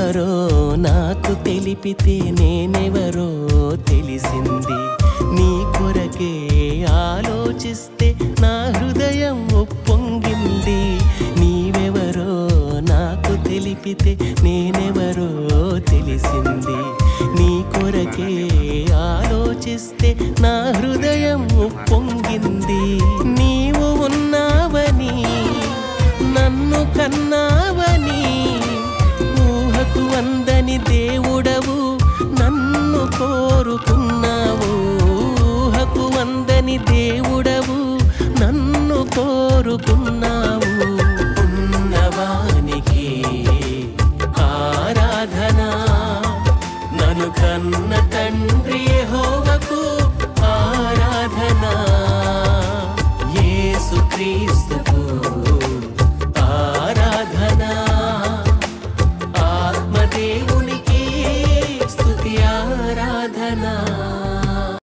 నీవెవరో నాకు తెలిపితే నేనెవరో తెలిసింది. నీ కొరకే ఆలోచిస్తే నా హృదయం ఉప్పొంగింది. నీవెవరో నాకు తెలిపితే నేనెవరో తెలిసింది. నీ కొరకే ఆలోచిస్తే నా హృదయం ఉప్పొంగింది. నీవు ఉన్నావని నన్ను కన్నావని ఊహకు అందని దేవుడవు నన్ను కోరుకున్నావు. ఊహకు అందని దేవుడవు నన్ను కోరుకున్నావు. ఉన్నవానికి ఆరాధన, నన్ను కన్న తండ్రి యెహోవాకు ఆరాధన. యేసుక్రీస్తుకు ఆరాధన, ఆత్మదేవునికి స్తుతి ఆరాధన.